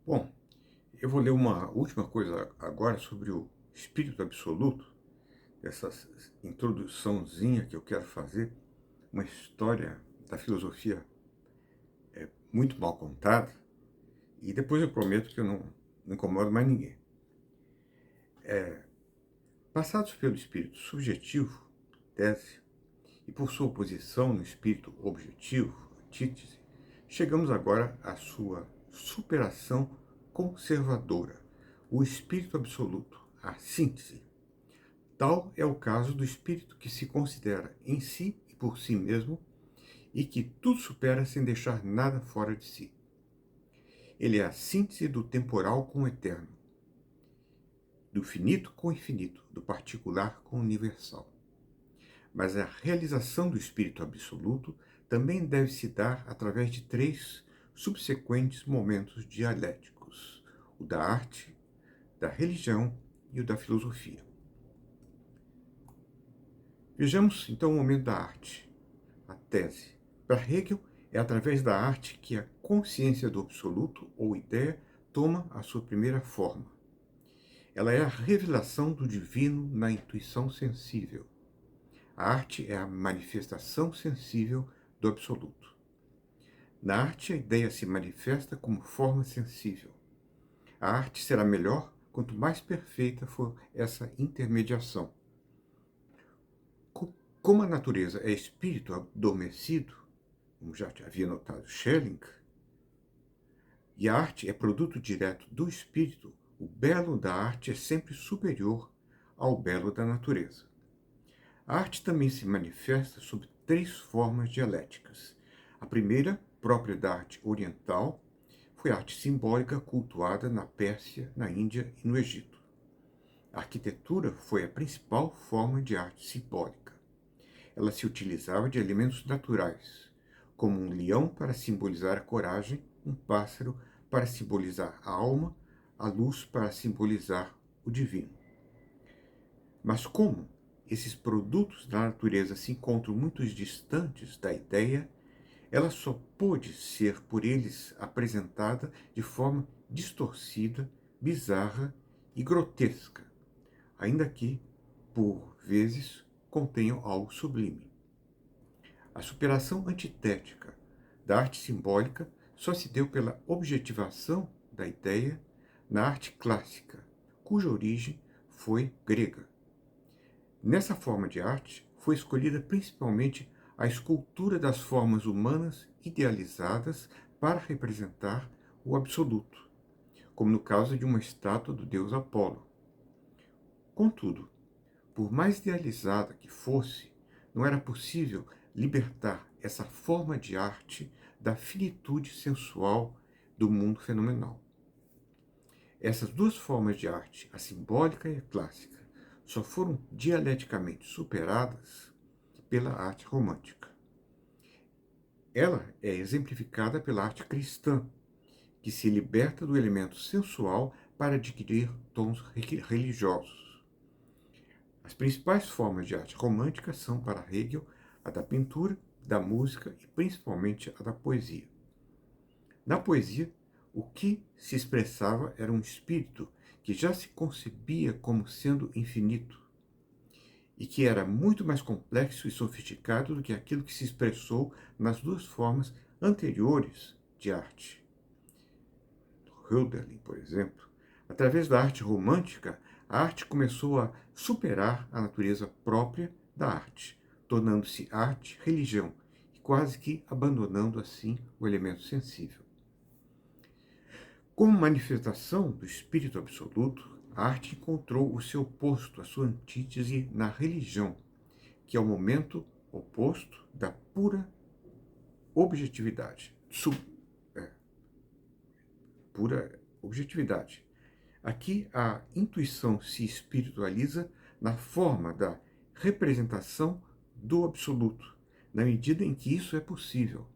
Bom, eu vou ler uma última coisa agora sobre o espírito absoluto, essa introduçãozinha que eu quero fazer, uma história da filosofia muito mal contada, e depois eu prometo que eu não incomodo mais ninguém. Passados pelo espírito subjetivo, tese, e por sua oposição no espírito objetivo, antítese, chegamos agora à sua superação conservadora, o espírito absoluto, a síntese. Tal é o caso do espírito que se considera em si e por si mesmo e que tudo supera sem deixar nada fora de si. Ele é a síntese do temporal com o eterno, do finito com o infinito, do particular com o universal. Mas a realização do espírito absoluto também deve se dar através de três subsequentes momentos dialéticos: o da arte, da religião e o da filosofia. Vejamos então o momento da arte, a tese. Para Hegel, é através da arte que a consciência do absoluto ou ideia toma a sua primeira forma. Ela é a revelação do divino na intuição sensível. A arte é a manifestação sensível do absoluto. Na arte, a ideia se manifesta como forma sensível. A arte será melhor quanto mais perfeita for essa intermediação. Como a natureza é espírito adormecido, como já havia notado Schelling, e a arte é produto direto do espírito, o belo da arte é sempre superior ao belo da natureza. A arte também se manifesta sob três formas dialéticas. A primeira, própria da arte oriental, foi a arte simbólica cultuada na Pérsia, na Índia e no Egito. A arquitetura foi a principal forma de arte simbólica. Ela se utilizava de elementos naturais, como um leão para simbolizar a coragem, um pássaro para simbolizar a alma, a luz para simbolizar o divino. Mas como esses produtos da natureza se encontram muito distantes da ideia, ela só pôde ser por eles apresentada de forma distorcida, bizarra e grotesca, ainda que, por vezes, contenham algo sublime. A superação antitética da arte simbólica só se deu pela objetivação da ideia na arte clássica, cuja origem foi grega. Nessa forma de arte foi escolhida principalmente a escultura das formas humanas idealizadas para representar o absoluto, como no caso de uma estátua do deus Apolo. Contudo, por mais idealizada que fosse, não era possível libertar essa forma de arte da finitude sensual do mundo fenomenal. Essas duas formas de arte, a simbólica e a clássica, só foram dialeticamente superadas pela arte romântica. Ela é exemplificada pela arte cristã, que se liberta do elemento sensual para adquirir tons religiosos. As principais formas de arte romântica são, para Hegel, a da pintura, da música e principalmente a da poesia. Na poesia, o que se expressava era um espírito que já se concebia como sendo infinito e que era muito mais complexo e sofisticado do que aquilo que se expressou nas duas formas anteriores de arte. Hölderlin, por exemplo, através da arte romântica, a arte começou a superar a natureza própria da arte, tornando-se arte, religião, e quase que abandonando assim o elemento sensível. Como manifestação do espírito absoluto, a arte encontrou o seu oposto, a sua antítese na religião, que é o momento oposto da pura objetividade. Pura objetividade. Aqui a intuição se espiritualiza na forma da representação do absoluto, na medida em que isso é possível.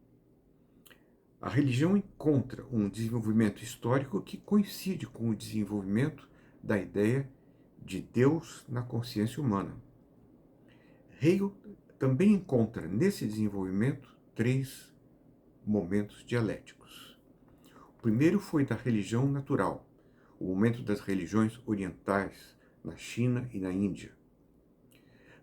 A religião encontra um desenvolvimento histórico que coincide com o desenvolvimento da ideia de Deus na consciência humana. Hegel também encontra nesse desenvolvimento três momentos dialéticos. primeiro foi da religião natural, o momento das religiões orientais, na China e na Índia.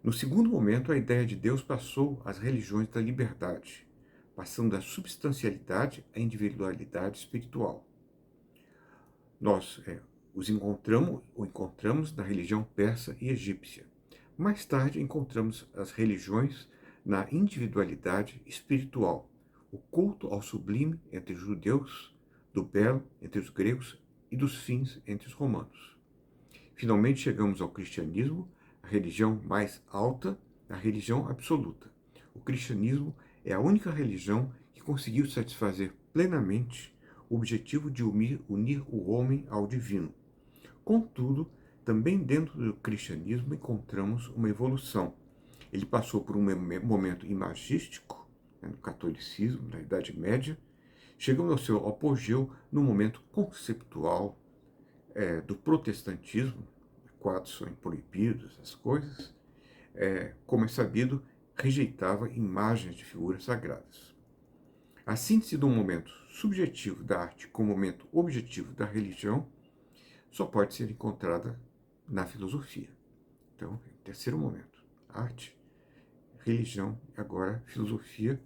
No segundo momento, a ideia de Deus passou às religiões da liberdade, passando da substancialidade à individualidade espiritual. Nós encontramos na religião persa e egípcia. Mais tarde, encontramos as religiões na individualidade espiritual, o culto ao sublime entre os judeus, do belo entre os gregos e dos fins entre os romanos. Finalmente chegamos ao cristianismo, a religião mais alta, a religião absoluta. O cristianismo é a única religião que conseguiu satisfazer plenamente o objetivo de unir o homem ao divino. Contudo, também dentro do cristianismo encontramos uma evolução. Ele passou por um momento imagístico, no catolicismo, na Idade Média, chegando ao seu apogeu no momento conceptual do protestantismo. Quadros são proibidos, as coisas, como é sabido, rejeitava imagens de figuras sagradas. A síntese do momento subjetivo da arte com o momento objetivo da religião só pode ser encontrada na filosofia. Então, terceiro momento, arte, religião, agora filosofia,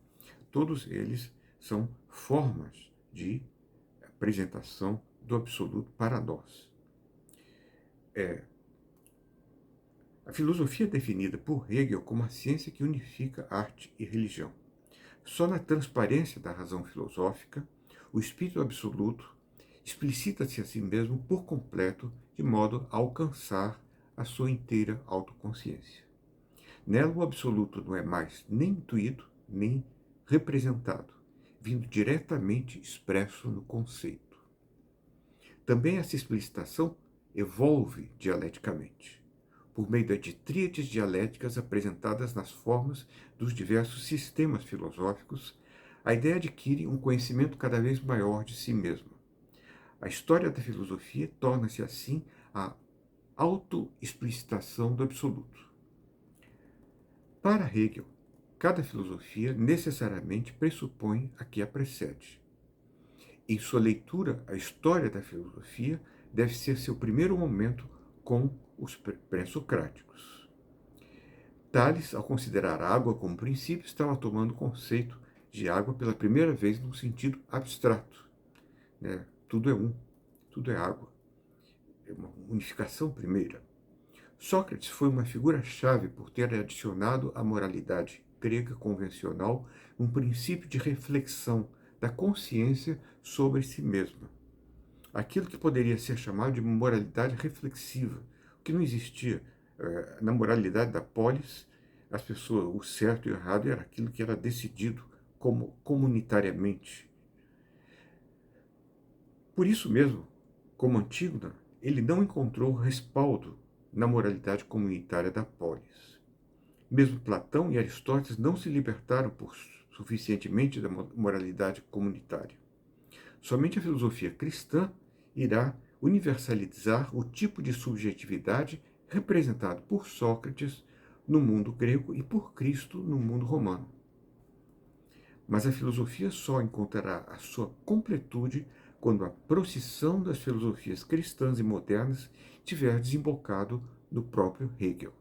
todos eles são formas de apresentação do absoluto para nós. A filosofia é definida por Hegel como a ciência que unifica arte e religião. Só na transparência da razão filosófica, o espírito absoluto explicita-se a si mesmo por completo, de modo a alcançar a sua inteira autoconsciência. Nela, o absoluto não é mais nem intuído, nem representado, vindo diretamente expresso no conceito. Também essa explicitação evolve dialeticamente, por meio de tríades dialéticas apresentadas nas formas dos diversos sistemas filosóficos. A ideia adquire um conhecimento cada vez maior de si mesma. A história da filosofia torna-se, assim, a autoexplicitação do absoluto. Para Hegel, cada filosofia necessariamente pressupõe a que a precede. Em sua leitura, a história da filosofia deve ser seu primeiro momento com os pré-socráticos. Tales, ao considerar a água como princípio, estava tomando o conceito de água pela primeira vez num sentido abstrato. Tudo é um, tudo é água. É uma unificação primeira. Sócrates foi uma figura-chave por ter adicionado à moralidade grega convencional um princípio de reflexão da consciência sobre si mesma. Aquilo que poderia ser chamado de moralidade reflexiva, o que não existia. Na moralidade da polis, as pessoas, o certo e o errado era aquilo que era decidido comunitariamente. Por isso mesmo, como Antígona, ele não encontrou respaldo na moralidade comunitária da polis. Mesmo Platão e Aristóteles não se libertaram suficientemente da moralidade comunitária. Somente a filosofia cristã irá universalizar o tipo de subjetividade representado por Sócrates no mundo grego e por Cristo no mundo romano. Mas a filosofia só encontrará a sua completude quando a procissão das filosofias cristãs e modernas tiver desembocado no próprio Hegel,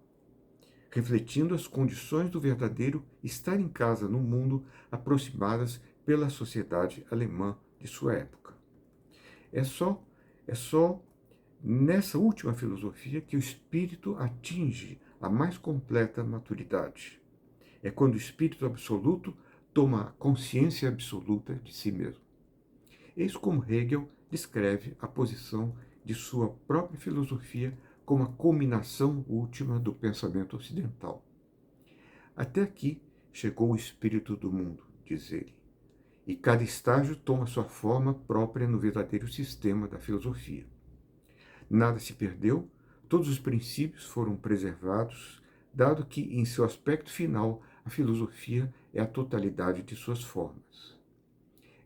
refletindo as condições do verdadeiro estar em casa no mundo aproximadas pela sociedade alemã de sua época. É só nessa última filosofia que o espírito atinge a mais completa maturidade. É quando o espírito absoluto toma a consciência absoluta de si mesmo. Eis como Hegel descreve a posição de sua própria filosofia como a culminação última do pensamento ocidental. Até aqui chegou o espírito do mundo, diz ele, e cada estágio toma sua forma própria no verdadeiro sistema da filosofia. Nada se perdeu, todos os princípios foram preservados, dado que, em seu aspecto final, a filosofia é a totalidade de suas formas.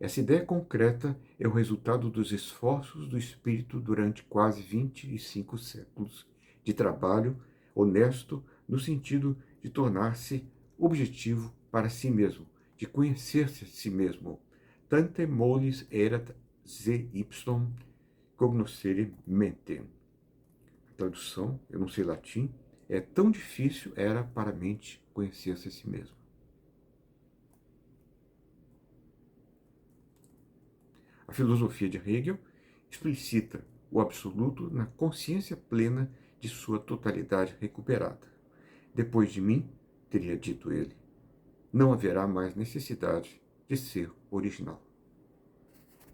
Essa ideia concreta é o resultado dos esforços do espírito durante quase 25 séculos de trabalho honesto no sentido de tornar-se objetivo para si mesmo, de conhecer-se a si mesmo. Tante molis erat zy cognoscere mente. A tradução, eu não sei latim, é tão difícil era para a mente conhecer-se a si mesma. A filosofia de Hegel explicita o absoluto na consciência plena de sua totalidade recuperada. Depois de mim, teria dito ele, não haverá mais necessidade de ser original.